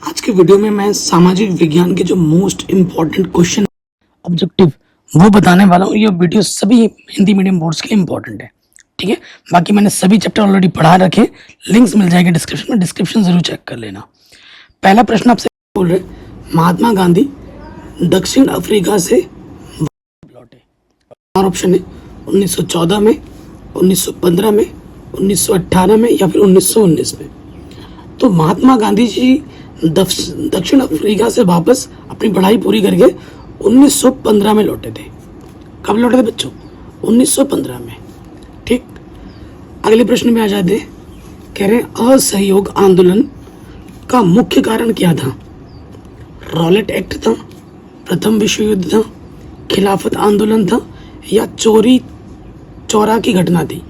आज के वीडियो में मैं सामाजिक विज्ञान के जो मोस्ट इम्पॉर्टेंट क्वेश्चन ऑब्जेक्टिव वो बताने वाला हूँ। ये वीडियो सभी हिंदी मीडियम बोर्ड्स के लिए इम्पोर्टेंट है, ठीक है। बाकी मैंने सभी चैप्टर ऑलरेडी पढ़ा रखे, लिंक्स मिल जाएंगे डिस्क्रिप्शन में, डिस्क्रिप्शन जरूर चेक कर लेना। पहला प्रश्न आपसे बोल रहे, महात्मा गांधी दक्षिण अफ्रीका से लौटे। और ऑप्शन है 1914 में, 1915 में, 1918 में या फिर 1919 में। तो महात्मा गांधी जी दक्षिण अफ्रीका से वापस अपनी पढ़ाई पूरी करके 1915 में लौटे थे। कब लौटे थे बच्चों? 1915 में, ठीक। अगले प्रश्न में आ जाते हैं, कह रहे हैं असहयोग आंदोलन का मुख्य कारण क्या था? रॉलेट एक्ट था, प्रथम विश्व युद्ध था, खिलाफत आंदोलन था या चोरी चौरा की घटना थी?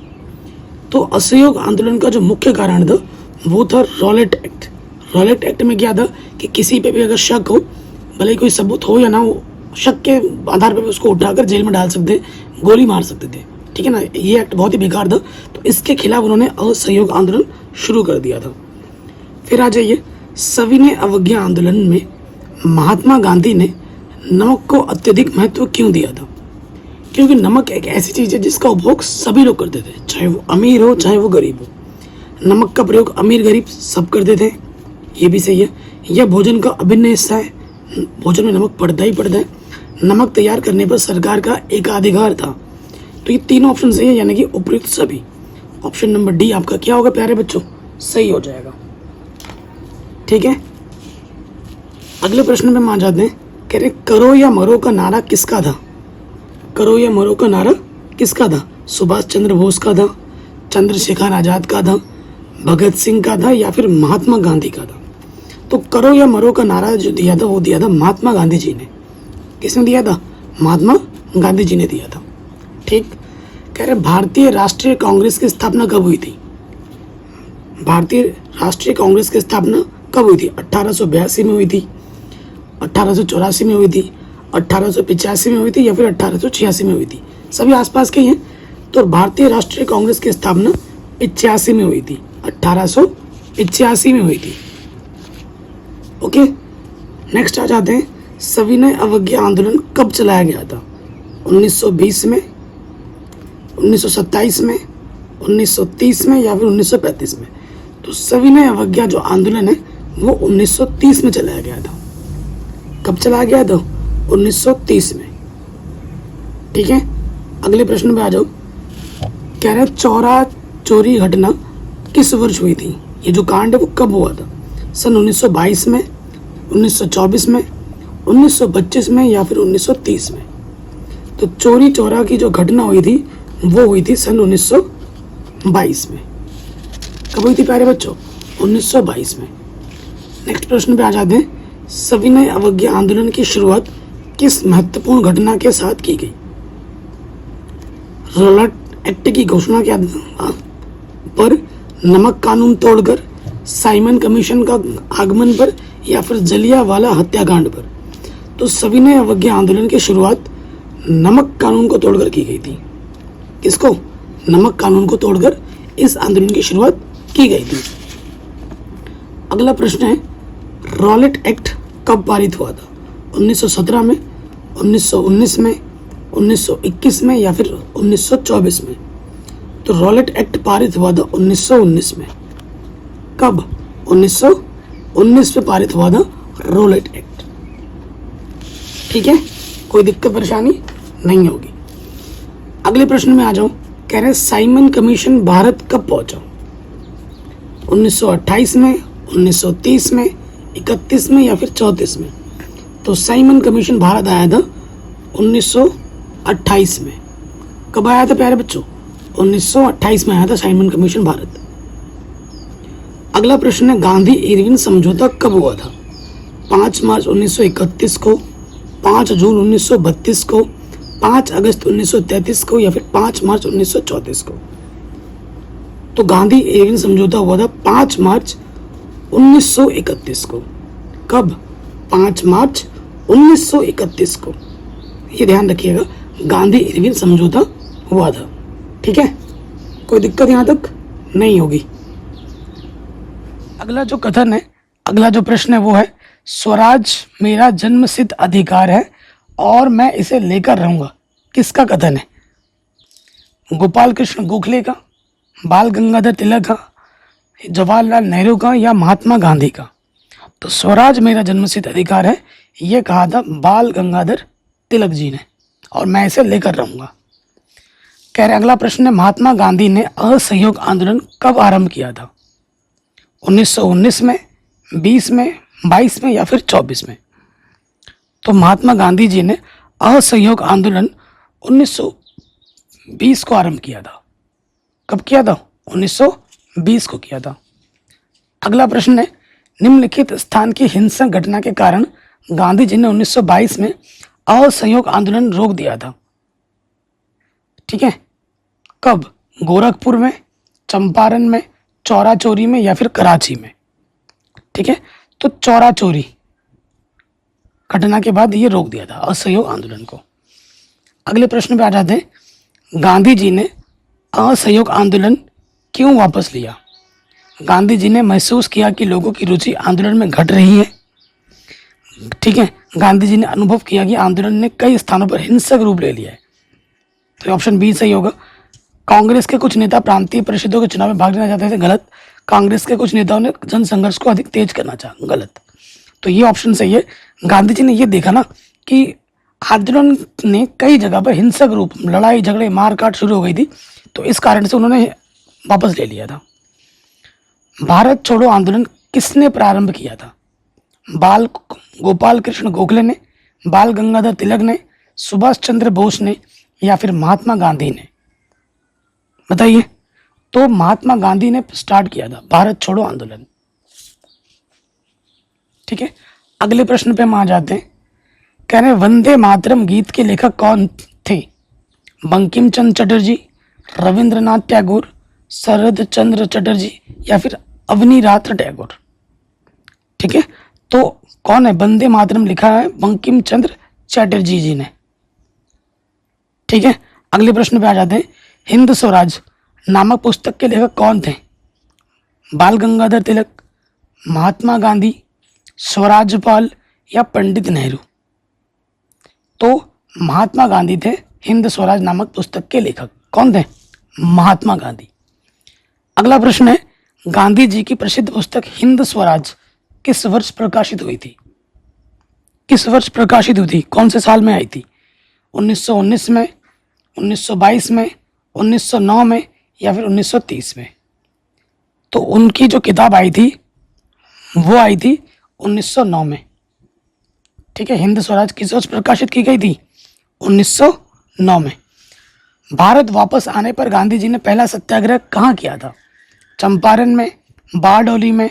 तो असहयोग आंदोलन का जो मुख्य कारण था वो था रॉलेट एक्ट। रॉलेट एक्ट में क्या था कि किसी पे भी अगर शक हो, भले ही कोई सबूत हो या ना हो, शक के आधार पर भी उसको उठाकर जेल में डाल सकते, गोली मार सकते थे, ठीक है ना। ये एक्ट बहुत ही बेकार था, तो इसके खिलाफ उन्होंने असहयोग आंदोलन शुरू कर दिया था। फिर आ जाइए, सविनय अवज्ञा आंदोलन में महात्मा गांधी ने नमक को अत्यधिक महत्व क्यों दिया था? क्योंकि नमक एक ऐसी चीज़ है जिसका उपभोग सभी लोग करते थे, चाहे वो अमीर हो चाहे वो गरीब हो। नमक का प्रयोग अमीर गरीब सब करते थे, ये भी सही है। यह भोजन का अभिन्न हिस्सा है, भोजन में नमक पड़ता ही पड़ता है। नमक तैयार करने पर सरकार का एकाधिकार था। तो ये तीनों ऑप्शन सही है, यानी कि उपयुक्त सभी। ऑप्शन नंबर डी आपका क्या होगा प्यारे बच्चों? सही हो जाएगा, ठीक है। अगले प्रश्न में हम आ जाते हैं, कह रहे करो या मरो का नारा किसका था? करो या मरो का नारा किसका था? सुभाष चंद्र बोस का था, चंद्रशेखर आजाद का था, भगत सिंह का था या फिर महात्मा गांधी का था? तो करो या मरो का नारा जो दिया था वो दिया था महात्मा गांधी जी ने। किसने दिया था? महात्मा गांधी जी ने दिया था, ठीक। कह रहे भारतीय राष्ट्रीय कांग्रेस की स्थापना कब हुई थी? भारतीय राष्ट्रीय कांग्रेस की स्थापना कब हुई थी? 1882 में हुई थी, 1884 में हुई थी, 1885 में हुई थी या फिर 1886 में हुई थी? सभी आसपास के ही हैं। तो भारतीय राष्ट्रीय कांग्रेस की स्थापना 85 में हुई थी, 1885 में हुई थी, ओके। नेक्स्ट आ जाते हैं, सविनय अवज्ञा आंदोलन कब चलाया गया था? 1920 में, 1927 में, 1930 में या फिर 1935 में? तो सविनय अवज्ञा जो आंदोलन है वो 1930 में चलाया गया था। कब चलाया गया था? 1930 में, ठीक है। अगले प्रश्न पे आ जाओ, कह रहे चौरा चोरी घटना किस वर्ष हुई थी? ये जो कांड है वो कब हुआ था? सन 1922 में, 1924 में, 1925 में या फिर 1930 में? तो चोरी चौरा की जो घटना हुई थी वो हुई थी सन 1922 में। कब हुई थी प्यारे बच्चों? 1922 में। नेक्स्ट प्रश्न पे आ जाते हैं, सविनय अवज्ञा आंदोलन की शुरुआत किस महत्वपूर्ण घटना के साथ की गई? रॉलेट एक्ट की घोषणा क्या पर, नमक कानून तोड़कर, साइमन कमीशन का आगमन पर या फिर जलियांवाला हत्याकांड पर? तो सविनय अवज्ञा आंदोलन की शुरुआत नमक कानून को तोड़कर की गई थी। किसको? नमक कानून को तोड़कर इस आंदोलन की शुरुआत की गई थी। अगला प्रश्न है, रॉलेट एक्ट कब पारित हुआ था? 1917 में, 1919 में, 1921 में या फिर 1924 में? तो रॉलेट एक्ट पारित हुआ था 1919 में। कब? 1919 में पारित हुआ था रॉलेट एक्ट, ठीक है। कोई दिक्कत परेशानी नहीं होगी। अगले प्रश्न में आ जाओ, कह रहे साइमन कमीशन भारत कब पहुंचा? 1928 में, 1930 में, 31 में या फिर 34 में? तो साइमन कमीशन भारत आया था 1928 में। कब आया था प्यारे बच्चों? 1928 में आया था साइमन कमीशन भारत। अगला प्रश्न है, गांधी इरविन समझौता कब हुआ था? 5 मार्च 1931 को, 5 जून 1932 को, 5 अगस्त 1933 को या फिर 5 मार्च 1934 को? तो गांधी इरविन समझौता हुआ था 5 मार्च 1931 को। कब? 5 मार्च 1931 को। ये ध्यान रखिएगा, गांधी इरविन समझौता हुआ था, ठीक है। कोई दिक्कत यहाँ तक नहीं होगी। अगला जो कथन है, अगला जो प्रश्न है वो है, स्वराज मेरा जन्मसिद्ध अधिकार है और मैं इसे लेकर रहूंगा, किसका कथन है? गोपाल कृष्ण गोखले का, बाल गंगाधर तिलक का, जवाहरलाल नेहरू का या महात्मा गांधी का? तो स्वराज मेरा जन्मसिद्ध अधिकार है, ये कहा था बाल गंगाधर तिलक जी ने, और मैं इसे लेकर रहूंगा। कह रहे अगला प्रश्न है, महात्मा गांधी ने असहयोग आंदोलन कब आरंभ किया था? 1919 में, 20 में, 22 में या फिर 24 में? तो महात्मा गांधी जी ने असहयोग आंदोलन 1920 को आरंभ किया था। कब किया था? 1920 को किया था। अगला प्रश्न है, निम्नलिखित स्थान की हिंसक घटना के कारण गांधी जी ने 1922 में असहयोग आंदोलन रोक दिया था। ठीक है, कब? गोरखपुर में, चंपारण में, चौरा चोरी में या फिर कराची में? ठीक है, तो चौरा चोरी घटना के बाद ये रोक दिया था असहयोग आंदोलन को। अगले प्रश्न पे आ जाते हैं, गांधी जी ने असहयोग आंदोलन क्यों वापस लिया? गांधी जी ने महसूस किया कि लोगों की रुचि आंदोलन में घट रही है। ठीक है, गांधी जी ने अनुभव किया कि आंदोलन ने कई स्थानों पर हिंसक रूप ले लिया है। तो ऑप्शन बी सही होगा। कांग्रेस के कुछ नेता प्रांतीय परिषदों के चुनाव में भाग लेना चाहते थे, गलत। कांग्रेस के कुछ नेताओं ने जन संघर्ष को अधिक तेज करना चाहा, गलत। तो ये ऑप्शन सही है। गांधी जी ने ये देखा ना कि आंदोलन ने कई जगह पर हिंसक रूप, लड़ाई झगड़े मारकाट शुरू हो गई थी, तो इस कारण से उन्होंने वापस ले लिया था। भारत छोड़ो आंदोलन किसने प्रारंभ किया था? गोपाल कृष्ण गोखले ने, बाल गंगाधर तिलक ने, सुभाष चंद्र बोस ने या फिर महात्मा गांधी ने? बताइए। तो महात्मा गांधी ने स्टार्ट किया था भारत छोड़ो आंदोलन। ठीक है, अगले प्रश्न पे हम आ जाते हैं। कह रहे वंदे मातरम गीत के लेखक कौन थे? बंकिम चंद्र चटर्जी, रविंद्रनाथ टैगोर, शरद चंद्र चटर्जी या फिर अवनीरात्र टैगोर? ठीक है, तो कौन है? वंदे मातरम लिखा है बंकिम चंद्र चटर्जी जी ने। ठीक है, अगले प्रश्न पे आ जाते हैं। हिंद स्वराज नामक पुस्तक के लेखक कौन थे? बाल गंगाधर तिलक, महात्मा गांधी, स्वराजपाल या पंडित नेहरू? तो महात्मा गांधी थे हिंद स्वराज नामक पुस्तक के लेखक। कौन थे? महात्मा गांधी। अगला प्रश्न है, गांधी जी की प्रसिद्ध पुस्तक हिंद स्वराज किस वर्ष प्रकाशित हुई थी? किस वर्ष प्रकाशित हुई थी? कौन से साल में आई थी? 1919 में, 1922 में, 1909 में या फिर 1930 में? तो उनकी जो किताब आई थी वो आई थी 1909 में। ठीक है, हिंद स्वराज किस वर्ष प्रकाशित की गई थी? 1909 में। भारत वापस आने पर गांधी जी ने पहला सत्याग्रह कहाँ किया था? चंपारण में, बारडोली में,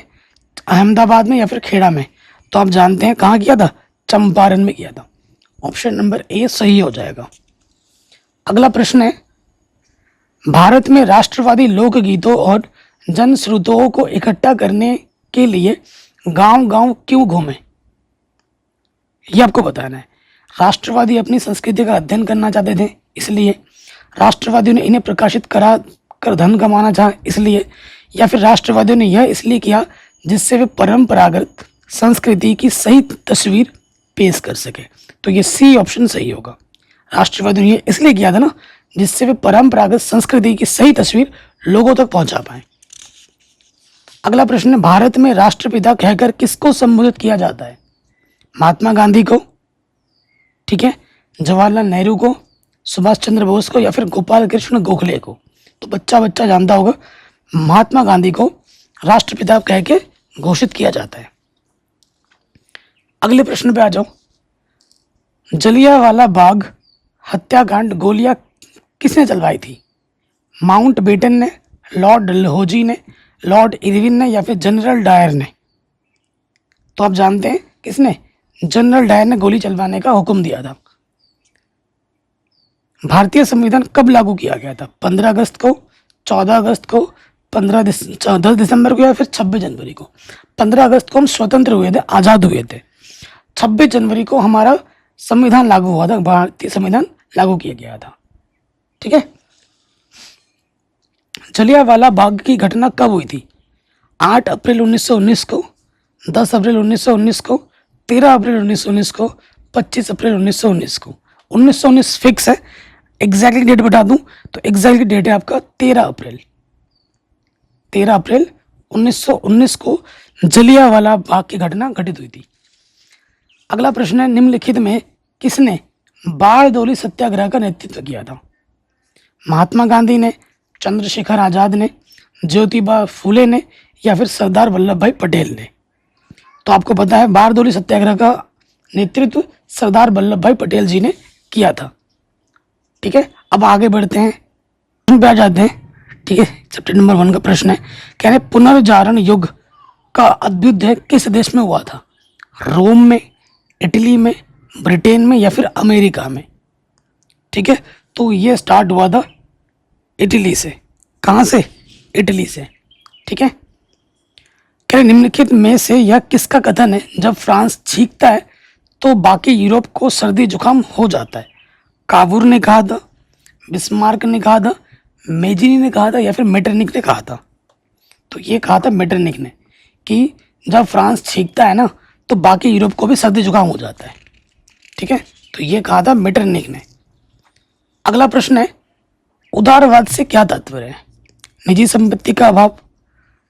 अहमदाबाद में या फिर खेड़ा में? तो आप जानते हैं कहाँ किया था? चंपारण में किया था। ऑप्शन नंबर ए सही हो जाएगा। अगला प्रश्न है, भारत में राष्ट्रवादी लोकगीतों और जनश्रुतों को इकट्ठा करने के लिए गांव-गांव क्यों घूमे? ये आपको बताना है। राष्ट्रवादी अपनी संस्कृति का अध्ययन करना चाहते थे, इसलिए। राष्ट्रवादियों ने इन्हें प्रकाशित करा कर धन कमाना चाहा, इसलिए। या फिर राष्ट्रवादियों ने यह इसलिए किया जिससे वे परंपरागत संस्कृति की सही तस्वीर पेश कर सके। तो ये सी ऑप्शन सही होगा। राष्ट्रवादियों ने यह इसलिए किया था ना, जिससे वे परंपरागत संस्कृति की सही तस्वीर लोगों तक पहुंचा पाए। अगला प्रश्न है, भारत में राष्ट्रपिता कहकर किसको संबोधित किया जाता है? महात्मा गांधी को, ठीक है, जवाहरलाल नेहरू को, सुभाष चंद्र बोस को या फिर गोपाल कृष्ण गोखले को? तो बच्चा बच्चा जानता होगा, महात्मा गांधी को राष्ट्रपिता कह के घोषित किया जाता है। अगले प्रश्न पे आ जाओ। जलियांवाला बाग हत्याकांड गोलियां किसने चलवाई थी? माउंट बेटन ने, लॉर्ड डलहौजी ने, लॉर्ड इरविन ने या फिर जनरल डायर ने? तो आप जानते हैं किसने? जनरल डायर ने गोली चलवाने का हुक्म दिया था। भारतीय संविधान कब लागू किया गया था? 15 अगस्त को, 14 अगस्त को, 10 दिसंबर को या फिर 26 जनवरी को? 15 अगस्त को हम स्वतंत्र हुए थे, आज़ाद हुए थे। 26 जनवरी को हमारा संविधान लागू हुआ था, भारतीय संविधान लागू किया गया था। ठीक है, जलियांवाला बाग की घटना कब हुई थी? 8 अप्रैल 1919 को, 10 अप्रैल 1919 को, 13 अप्रैल 1919 को, 25 अप्रैल 1919 को। 1919 फिक्स है। एग्जैक्टली डेट बता दूं तो एग्जैक्टली डेट है आपका 13 अप्रैल। 13 अप्रैल 1919 को जलियांवाला बाग की घटना घटित हुई थी। अगला प्रश्न है, निम्नलिखित में किसने बारडोली सत्याग्रह का नेतृत्व किया था? महात्मा गांधी ने, चंद्रशेखर आजाद ने, ज्योतिबा फूले ने, या फिर सरदार वल्लभ भाई पटेल ने? तो आपको पता है बारडोली सत्याग्रह का नेतृत्व सरदार वल्लभ भाई पटेल जी ने किया था। ठीक है, अब आगे बढ़ते हैं, प्रश्न पे आ जाते हैं। ठीक है, चैप्टर नंबर 1 का प्रश्न है, कह रहे पुनर्जागरण युग का अभ्युदय किस देश में हुआ था? रोम में, इटली में, ब्रिटेन में, या फिर अमेरिका में? ठीक है, तो ये स्टार्ट हुआ था इटली से। कहाँ से? इटली से। ठीक है, कह रहे निम्नलिखित में से यह किसका कथन है, जब फ्रांस छींकता है तो बाकी यूरोप को सर्दी जुकाम हो जाता है? कावूर ने कहा था, बिस्मार्क ने कहा था, मेजिनी ने कहा था, या फिर मेटरनिक ने कहा था? तो ये कहा था मेटरनिक ने कि जब फ्रांस छींकता है ना तो बाकी यूरोप को भी सर्दी जुकाम हो जाता है। ठीक है, तो ये कहा था मेटरनिक ने। अगला प्रश्न है, उदारवाद से क्या तात्पर्य है? निजी संपत्ति का अभाव,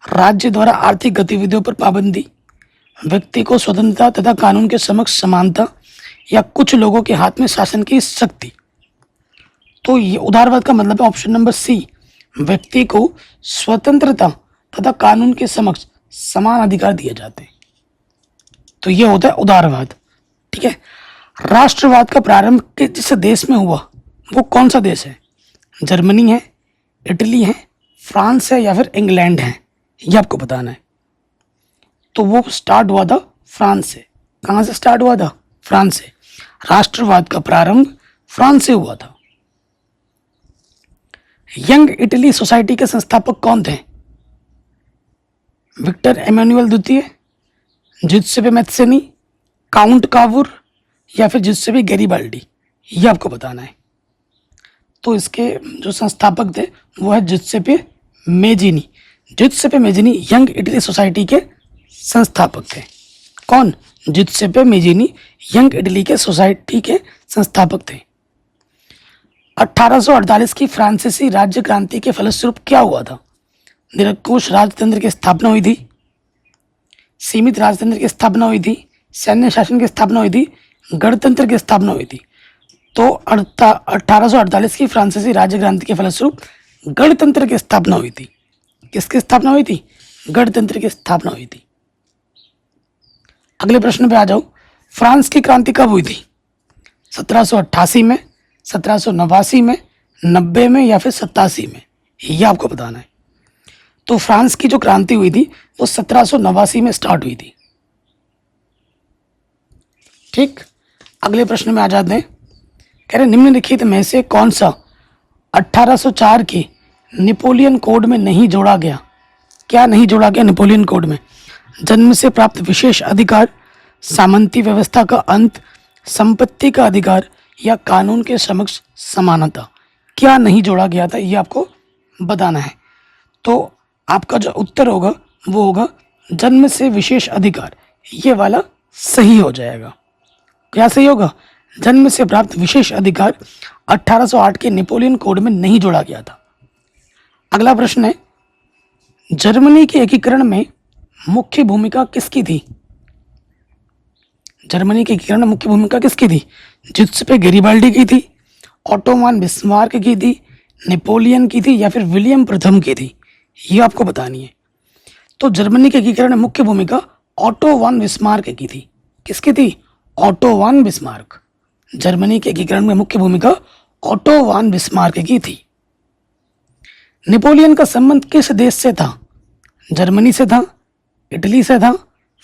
राज्य द्वारा आर्थिक गतिविधियों पर पाबंदी, व्यक्ति को स्वतंत्रता तथा कानून के समक्ष समानता, या कुछ लोगों के हाथ में शासन की शक्ति? तो ये उदारवाद का मतलब है ऑप्शन नंबर सी, व्यक्ति को स्वतंत्रता तथा कानून के समक्ष समान अधिकार दिए जाते हैं। तो ये होता है उदारवाद। ठीक है, राष्ट्रवाद का प्रारंभ जिस देश में हुआ वो कौन सा देश है? जर्मनी है, इटली है, फ्रांस है, या फिर इंग्लैंड है? ये आपको बताना है। तो वो स्टार्ट हुआ था फ्रांस से। कहाँ से स्टार्ट हुआ था? फ्रांस से। राष्ट्रवाद का प्रारंभ फ्रांस से हुआ था। यंग इटली सोसाइटी के संस्थापक कौन थे? विक्टर एमेनुअल द्वितीय, जुसेप्पे मैत्सेनी, काउंट कावूर, या फिर जुसेप्पे गैरिबाल्डी? ये आपको बताना है। तो इसके जो संस्थापक थे वो है Giuseppe Mazzini. Giuseppe Mazzini young Italy society के संस्थापक थे। कौन? जुसेप्पे मेजिनी यंग इटली के सोसाइटी के संस्थापक थे। 1848 की फ्रांसीसी राज्य क्रांति के फलस्वरूप क्या हुआ था? निरंकुश राजतंत्र की स्थापना हुई थी, सीमित राजतंत्र की स्थापना हुई थी, सैन्य शासन की स्थापना हुई थी, गणतंत्र की स्थापना हुई थी? तो 1848 की फ्रांसीसी राज्य क्रांति के फलस्वरूप गणतंत्र की स्थापना हुई थी। किसकी स्थापना हुई थी? गणतंत्र की स्थापना हुई थी। अगले प्रश्न पे आ जाओ, फ्रांस की क्रांति कब हुई थी? 1788 में, 1789 में, 90 में, या फिर 87 में? ये आपको बताना है। तो फ्रांस की जो क्रांति हुई थी वो 1789 में स्टार्ट हुई थी। ठीक, अगले प्रश्न में आ जाते हैं। कह रहे निम्नलिखित में से कौन सा 1804 के नेपोलियन कोड में नहीं जोड़ा गया? क्या नहीं जोड़ा गया नेपोलियन कोड में? जन्म से प्राप्त विशेष अधिकार, सामंती व्यवस्था का अंत, संपत्ति का अधिकार, या कानून के समक्ष समानता? क्या नहीं जोड़ा गया था ये आपको बताना है। तो आपका जो उत्तर होगा वो होगा जन्म से विशेष अधिकार। ये वाला सही हो जाएगा। क्या सही होगा? जन्म से प्राप्त विशेष अधिकार 1808 के नेपोलियन कोड में नहीं जोड़ा गया था। अगला प्रश्न है, जर्मनी के एकीकरण में मुख्य भूमिका किसकी थी? जर्मनी के एकीकरण में मुख्य भूमिका किसकी थी? जुसेप्पे गैरिबाल्डी की थी, ऑटोमान बिस्मार्क की थी, नेपोलियन की थी, या फिर विलियम प्रथम की थी? ये आपको बतानी है। तो जर्मनी के एकीकरण में मुख्य भूमिका ऑटो वान बिस्मार्क की थी। किसकी थी? ऑटो वान बिस्मार्क। जर्मनी के एकीकरण में मुख्य भूमिका ऑटो वान बिस्मार्क की थी। नेपोलियन का संबंध किस देश से था? जर्मनी से था, इटली से था,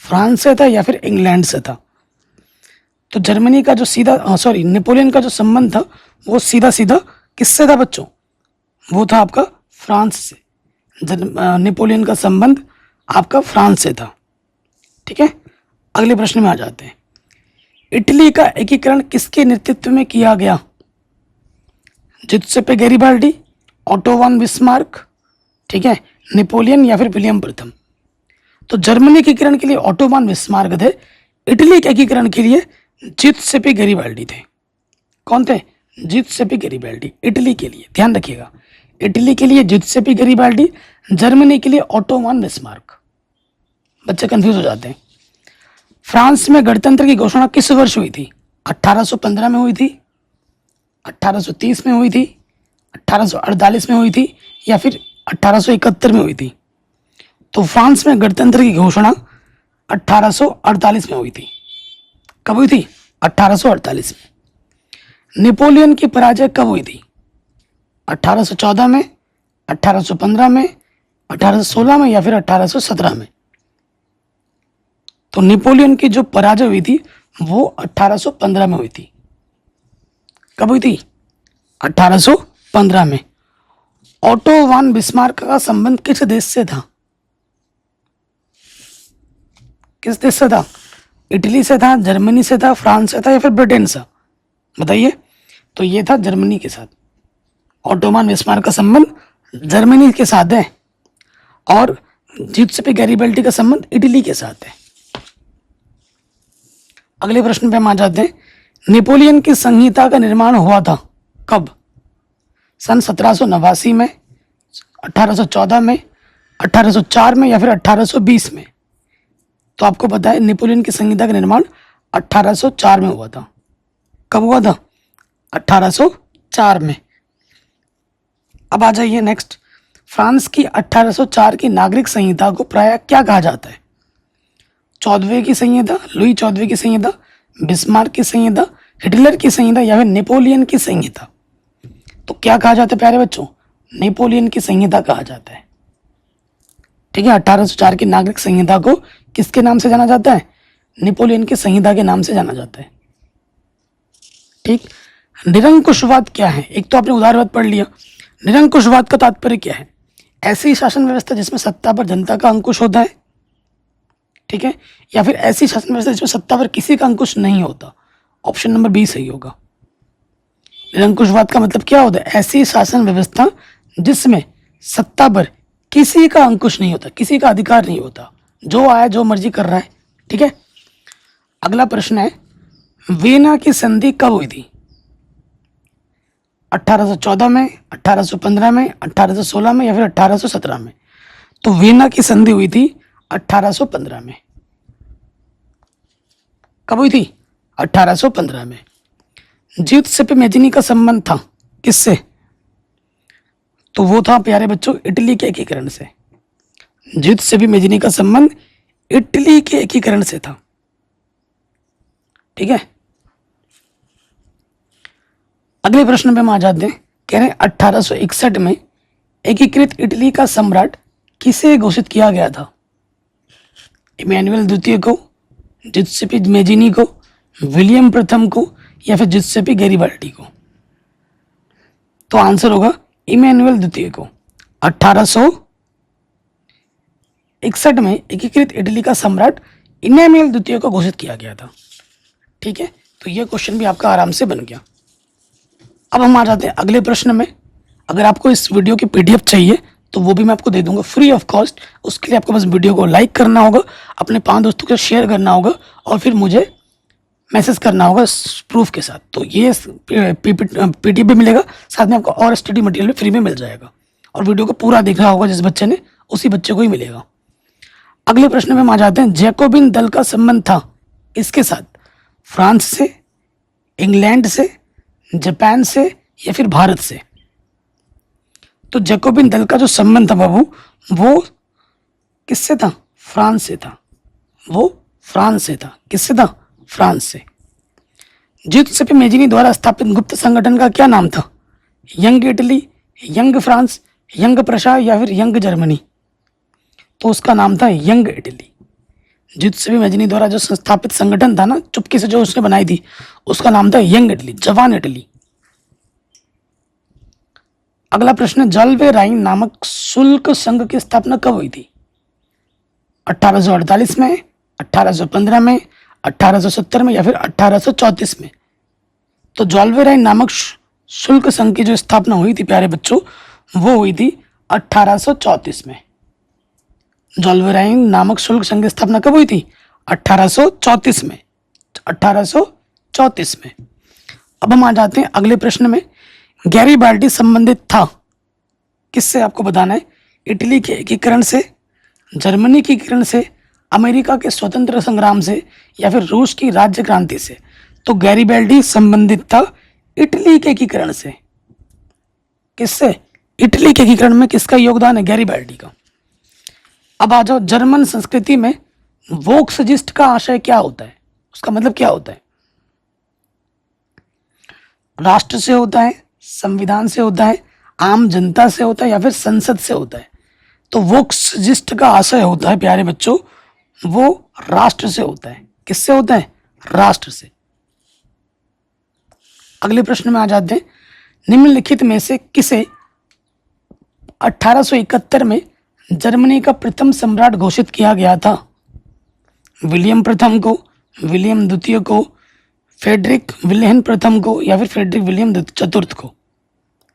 फ्रांस से था, या फिर इंग्लैंड से था? तो जर्मनी का जो नेपोलियन का जो संबंध था वो सीधा सीधा किससे था बच्चों? वो था आपका फ्रांस से। नेपोलियन का संबंध आपका फ्रांस से था। ठीक है, अगले प्रश्न में आ जाते हैं। इटली का एकीकरण किसके नेतृत्व में किया गया? जुसेप्पे गैरिबाल्डी, ऑटो वान बिस्मार्क, ठीक है, नेपोलियन, या फिर विलियम प्रथम? तो जर्मनी के एकीकरण के लिए ऑटोमान बिस्मार्क थे, इटली के एकीकरण के लिए जिउसेप्पे गैरिबाल्डी थे। कौन थे? जिउसेप्पे गैरिबाल्डी, इटली के लिए, ध्यान रखिएगा, इटली के लिए जिउसेप्पे गैरिबाल्डी, जर्मनी के लिए ऑटोमान बिस्मार्क। बच्चे कंफ्यूज हो जाते हैं। फ्रांस में गणतंत्र की घोषणा किस वर्ष हुई थी? 1815 में हुई थी, 1830 में हुई थी, 1848 में हुई थी, या फिर 1871 में हुई थी? तो फ्रांस में गणतंत्र की घोषणा 1848 में हुई थी। कब हुई थी? 1848 में। नेपोलियन की पराजय कब हुई थी? 1814 में, 1815 में, 1816 में, या फिर 1817 में? तो नेपोलियन की जो पराजय हुई थी वो 1815 में हुई थी। कब हुई थी? 1815 में। ऑटो वान बिस्मार्क का संबंध किस देश से था? किस देश से था? इटली से था, जर्मनी से था, फ्रांस से था, या फिर ब्रिटेन से? बताइए। तो ये था जर्मनी के साथ। ऑटोमान बिस्मार्क का संबंध जर्मनी के साथ है और जिउसेप्पे गैरिबाल्डी का संबंध इटली के साथ है। अगले प्रश्न पे हम आ जाते हैं। नेपोलियन की संहिता का निर्माण हुआ था कब? सन 1789 में, 1814 में, 1804 में, या फिर 1820 में? तो आपको पता है नेपोलियन की संहिता का निर्माण 1804 में हुआ था। कब हुआ था? 1804 में। अब आ जाइए नेक्स्ट। फ्रांस की 1804 की नागरिक संहिता को प्रायः क्या कहा जाता है? 14वें की संहिता, लुई 14वें की संहिता, बिस्मार्क की संहिता, हिटलर की संहिता, या फिर नेपोलियन की संहिता? तो क्या कहा जाता है प्यारे बच्चों? नेपोलियन की संहिता कहा जाता है। ठीक है, 1804 की नागरिक संहिता को किसके नाम से जाना जाता है? नेपोलियन की संहिता के नाम से जाना जाता है। ठीक। निरंकुशवाद क्या है? एक तो आपने उदारवाद पढ़ लिया। निरंकुशवाद का तात्पर्य क्या है? ऐसी शासन व्यवस्था जिसमें सत्ता पर जनता का अंकुश होता है, ठीक है, या फिर ऐसी शासन व्यवस्था जिसमें सत्ता पर किसी का अंकुश नहीं होता? ऑप्शन नंबर बी सही होगा। निरंकुशवाद का मतलब क्या होता है? ऐसी शासन व्यवस्था जिसमें सत्ता पर किसी का अंकुश नहीं होता, किसी का अधिकार नहीं होता, जो आया जो मर्जी कर रहा है। ठीक है। अगला प्रश्न है, वियना की संधि कब हुई थी? 1814 में, 1815 में, 1816 में, या फिर 1817 में? तो वियना की संधि हुई थी 1815 में। कब हुई थी? 1815 में। जिउसेप्पे मैजिनी का संबंध था किससे? तो वो था प्यारे बच्चों इटली के एकीकरण से। जिउसेप्पे मैजिनी का संबंध इटली के एकीकरण से था। ठीक है। अगले प्रश्न पे हम आ जाते हैं। कह रहे हैं 1861 में एकीकृत इटली का सम्राट किसे घोषित किया गया था? इमैनुअल द्वितीय को, जिउसेप्पे मैजिनी को, विलियम प्रथम को, या फिर जिउसेप्पे गैरिबाल्डी को? तो आंसर होगा इमैनुअल द्वितीय को। 1861 में एकीकृत इटली का सम्राट इमैनुअल द्वितीय को घोषित किया गया था। ठीक है, तो यह क्वेश्चन भी आपका आराम से बन गया। अब हम आ जाते हैं अगले प्रश्न में। अगर आपको इस वीडियो की पीडीएफ चाहिए तो वो भी मैं आपको दे दूंगा फ्री ऑफ कॉस्ट। उसके लिए आपको बस वीडियो को लाइक करना होगा, अपने 5 दोस्तों के साथ शेयर करना होगा और फिर मुझे मैसेज करना होगा प्रूफ के साथ। तो ये पीडीएफ भी मिलेगा, साथ में आपको और स्टडी मटेरियल भी फ्री में मिल जाएगा। और वीडियो को पूरा देखना होगा जिस बच्चे ने, उसी बच्चे को ही मिलेगा। अगले प्रश्न में हम आ जाते हैं। जैकोबिन दल का संबंध था इसके साथ? फ्रांस से, इंग्लैंड से, जापान से, या फिर भारत से? तो जैकोबिन दल का जो संबंध था बाबू वो किससे था? फ्रांस से था। वो फ्रांस से था। किससे था? फ्रांस से। जिउसेप्पे मैजिनी द्वारा स्थापित गुप्त संगठन का क्या नाम था? Young Italy, young France, young Prussia, या फिर यंग जर्मनी? तो उसका नाम था यंग इटली। जिउसेप्पे मैजिनी द्वारा जो स्थापित संगठन था ना, चुपके से जो उसने बनाई थी, उसका नाम था यंग इटली, जवान इटली। अगला प्रश्न, जॉल्वे राइन नामक शुल्क संघ की स्थापना कब हुई थी? 1848 में, 1815 में, 1870 में, या फिर 1834 में? तो जॉल्वे राइन नामक शुल्क संघ की जो स्थापना हुई थी प्यारे बच्चों, वो हुई थी 1834 में। जोल्वेराइन नामक शुल्क संघ की स्थापना कब हुई थी? 1834 में, 1834 में। अब हम आ जाते हैं अगले प्रश्न में। गैरीबाल्डी संबंधित था किससे, आपको बताना है। इटली के एकीकरण से, जर्मनी की एकीकरण से, अमेरिका के स्वतंत्र संग्राम से, या फिर रूस की राज्य क्रांति से। तो गैरीबाल्डी संबंधित था इटली के एकीकरण से। किससे? इटली के एकीकरण में किसका योगदान है? गैरीबाल्डी का। अब आ जाओ, जर्मन संस्कृति में वोक्सजिस्ट का आशय क्या होता है, उसका मतलब क्या होता है? राष्ट्र से होता है, संविधान से होता है, आम जनता से होता है, या फिर संसद से होता है? तो वोक्सजिस्ट का आशय होता है प्यारे बच्चों, वो राष्ट्र से होता है। किससे होता है? राष्ट्र से। अगले प्रश्न में आ जाते हैं। निम्नलिखित में से किसे 1871 में जर्मनी का प्रथम सम्राट घोषित किया गया था? विलियम प्रथम को, विलियम द्वितीय को, फ्रेडरिक विल्हेम प्रथम को, या फिर फ्रेडरिक विलियम चतुर्थ को?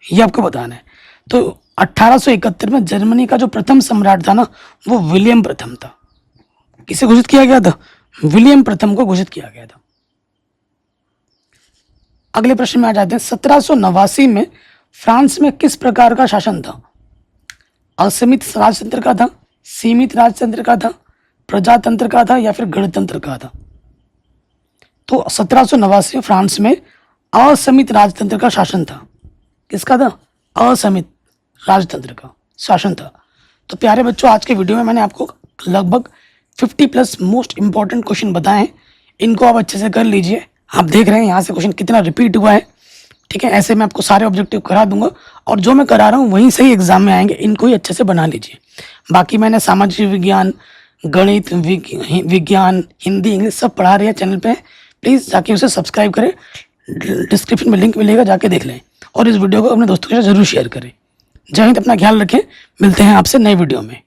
ये आपको बताना है। तो 1871 में जर्मनी का जो प्रथम सम्राट था ना, वो विलियम प्रथम था। किसे घोषित किया गया था? विलियम प्रथम को घोषित किया गया था। अगले प्रश्न में आ जाते हैं। 1789 में फ्रांस में किस प्रकार का शासन था? असीमित राजतंत्र का था, सीमित राजतंत्र का था, प्रजातंत्र का था, या फिर गणतंत्र का था? तो 1789 फ्रांस में असीमित राजतंत्र का शासन था। किसका था? असीमित राजतंत्र का शासन था। तो प्यारे बच्चों, आज के वीडियो में मैंने आपको लगभग 50+ मोस्ट इंपॉर्टेंट क्वेश्चन बताए हैं। इनको आप अच्छे से कर लीजिए। आप देख रहे हैं यहाँ से क्वेश्चन कितना रिपीट हुआ है, ठीक है। ऐसे मैं आपको सारे ऑब्जेक्टिव करा दूंगा, और जो मैं करा रहा हूँ वहीं से ही एग्जाम में आएंगे। इनको ही अच्छे से बना लीजिए। बाकी मैंने सामाजिक विज्ञान, गणित, विज्ञान, हिंदी, इंग्लिश सब पढ़ा रही है चैनल पे। प्लीज़ जाके उसे सब्सक्राइब करें, डिस्क्रिप्शन में लिंक मिलेगा, जाके देख लें। और इस वीडियो को अपने दोस्तों के साथ जरूर शेयर करें। जय हिंद, अपना ख्याल रखें। मिलते हैं आपसे नए वीडियो में।